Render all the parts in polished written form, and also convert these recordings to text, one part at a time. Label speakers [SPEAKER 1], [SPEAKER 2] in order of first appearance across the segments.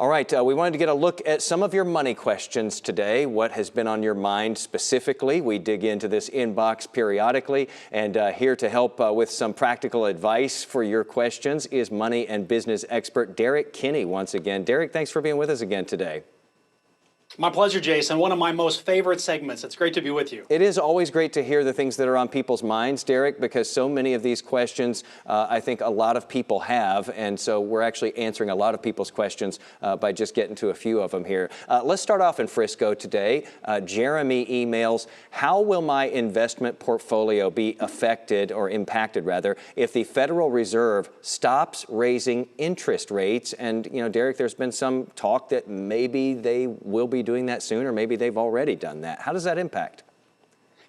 [SPEAKER 1] All right, we wanted to get a look at some of your money questions today. What has been on your mind specifically? We dig into this inbox periodically, and here to help with some practical advice for your questions is money and business expert Derrick Kinney once again. Derrick, thanks for being with us again today.
[SPEAKER 2] My pleasure, Jason. One of my most favorite segments. It's great to be with you.
[SPEAKER 1] It is always great to hear the things that are on people's minds, Derrick, because so many of these questions I think a lot of people have, and so we're actually answering a lot of people's questions by just getting to a few of them here. Let's start off in Frisco today. Jeremy emails, how will my investment portfolio be affected or impacted rather if the Federal Reserve stops raising interest rates? And you know, Derrick, there's been some talk that maybe they will be doing that soon, or maybe they've already done that. How does that impact?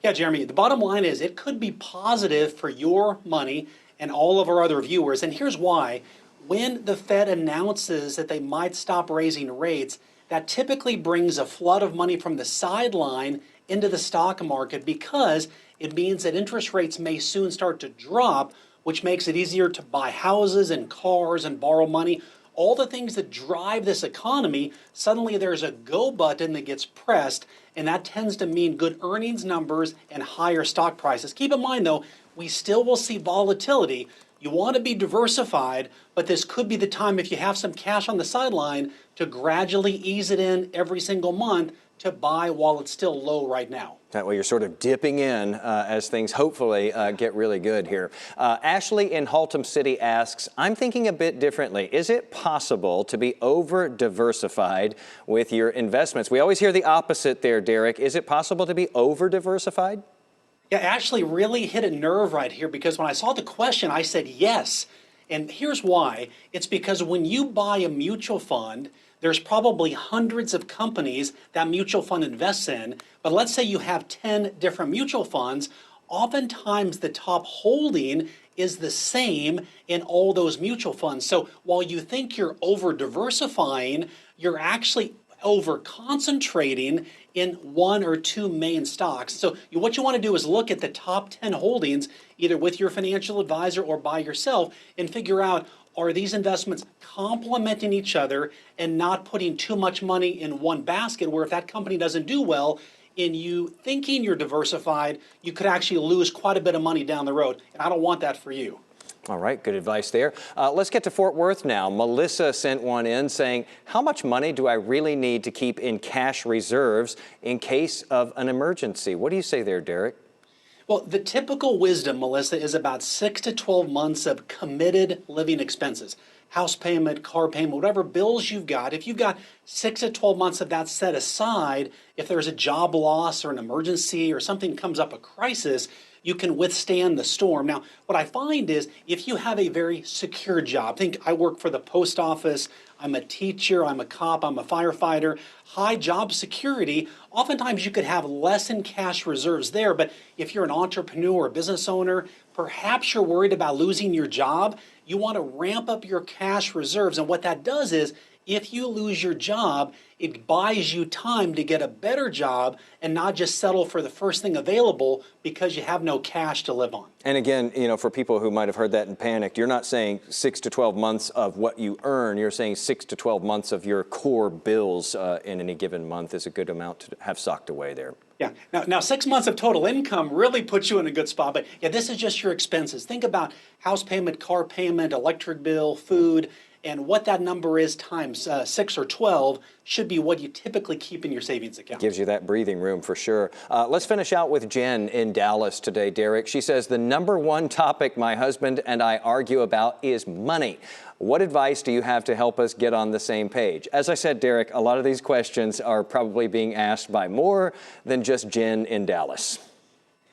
[SPEAKER 2] Yeah, Jeremy, the bottom line is it could be positive for your money and all of our other viewers. And here's why. When the Fed announces that they might stop raising rates, that typically brings a flood of money from the sideline into the stock market because it means that interest rates may soon start to drop, which makes it easier to buy houses and cars and borrow money. All the things that drive this economy, suddenly there's a go button that gets pressed, and that tends to mean good earnings numbers and higher stock prices. Keep in mind, though, we still will see volatility. You want to be diversified, but this could be the time, if you have some cash on the sideline, to gradually ease it in every single month to buy while it's still low right now.
[SPEAKER 1] That way you're sort of dipping in as things hopefully get really good here. Ashley in Haltom City asks, I'm thinking a bit differently. Is it possible to be over-diversified with your investments? We always hear the opposite there, Derrick. Is it possible to be over-diversified?
[SPEAKER 2] Yeah, Ashley really hit a nerve right here because when I saw the question, I said yes. And here's why. It's because when you buy a mutual fund, there's probably hundreds of companies that mutual fund invests in, but let's say you have 10 different mutual funds, oftentimes the top holding is the same in all those mutual funds. So while you think you're over diversifying, you're actually over concentrating in one or two main stocks. So what you want to do is look at the top 10 holdings, either with your financial advisor or by yourself, and figure out, are these investments complementing each other and not putting too much money in one basket where if that company doesn't do well, in you thinking you're diversified, you could actually lose quite a bit of money down the road. And I don't want that for you.
[SPEAKER 1] All right, good advice there. Let's get to Fort Worth now. Melissa sent one in saying, how much money do I really need to keep in cash reserves in case of an emergency? What do you say there, Derrick?
[SPEAKER 2] Well, the typical wisdom, Melissa, is about 6 to 12 months of committed living expenses. House payment, car payment, whatever bills you've got. If you've got 6 to 12 months of that set aside, if there's a job loss or an emergency or something comes up, a crisis, you can withstand the storm. Now, what I find is if you have a very secure job, think I work for the post office, I'm a teacher, I'm a cop, I'm a firefighter, high job security, oftentimes you could have less in cash reserves there. But if you're an entrepreneur or business owner, perhaps you're worried about losing your job, you want to ramp up your cash reserves. And what that does is, if you lose your job, it buys you time to get a better job and not just settle for the first thing available because you have no cash to live on.
[SPEAKER 1] And again, you know, for people who might have heard that and panicked, you're not saying 6 to 12 months of what you earn. You're saying 6 to 12 months of your core bills in any given month is a good amount to have socked away there.
[SPEAKER 2] Yeah. Now 6 months of total income really puts you in a good spot. But yeah, this is just your expenses. Think about house payment, car payment, electric bill, food. And what that number is times 6 or 12 should be what you typically keep in your savings account.
[SPEAKER 1] Gives you that breathing room for sure. Let's finish out with Jen in Dallas today, Derrick. She says, the number one topic my husband and I argue about is money. What advice do you have to help us get on the same page? As I said, Derrick, a lot of these questions are probably being asked by more than just Jen in Dallas.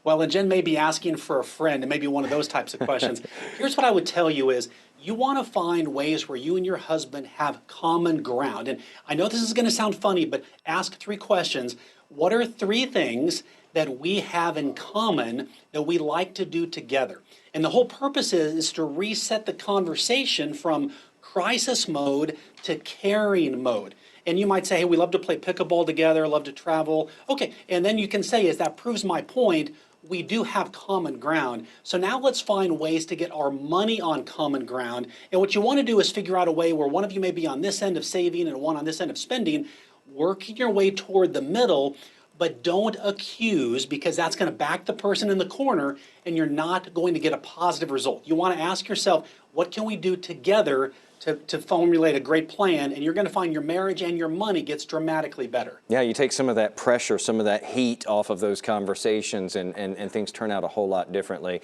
[SPEAKER 2] Well, and Jen may be asking for a friend and maybe one of those types of questions. Here's what I would tell you is you want to find ways where you and your husband have common ground. And I know this is going to sound funny, but ask 3 questions. What are 3 things that we have in common that we like to do together? And the whole purpose is to reset the conversation from crisis mode to caring mode. And you might say, hey, we love to play pickleball together, love to travel. Okay, and then you can say, as that proves my point, we do have common ground. So now let's find ways to get our money on common ground. And what you want to do is figure out a way where one of you may be on this end of saving and one on this end of spending, working your way toward the middle, but don't accuse, because that's going to back the person in the corner and you're not going to get a positive result. You want to ask yourself, what can we do together to formulate a great plan, and you're going to find your marriage and your money gets dramatically better.
[SPEAKER 1] Yeah, you take some of that pressure, some of that heat off of those conversations, and things turn out a whole lot differently.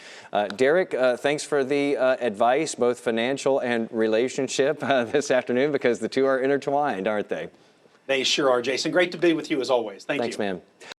[SPEAKER 1] Derrick, thanks for the advice, both financial and relationship this afternoon, because the two are intertwined, aren't they?
[SPEAKER 2] They sure are, Jason. Great to be with you as always. Thanks,
[SPEAKER 1] man.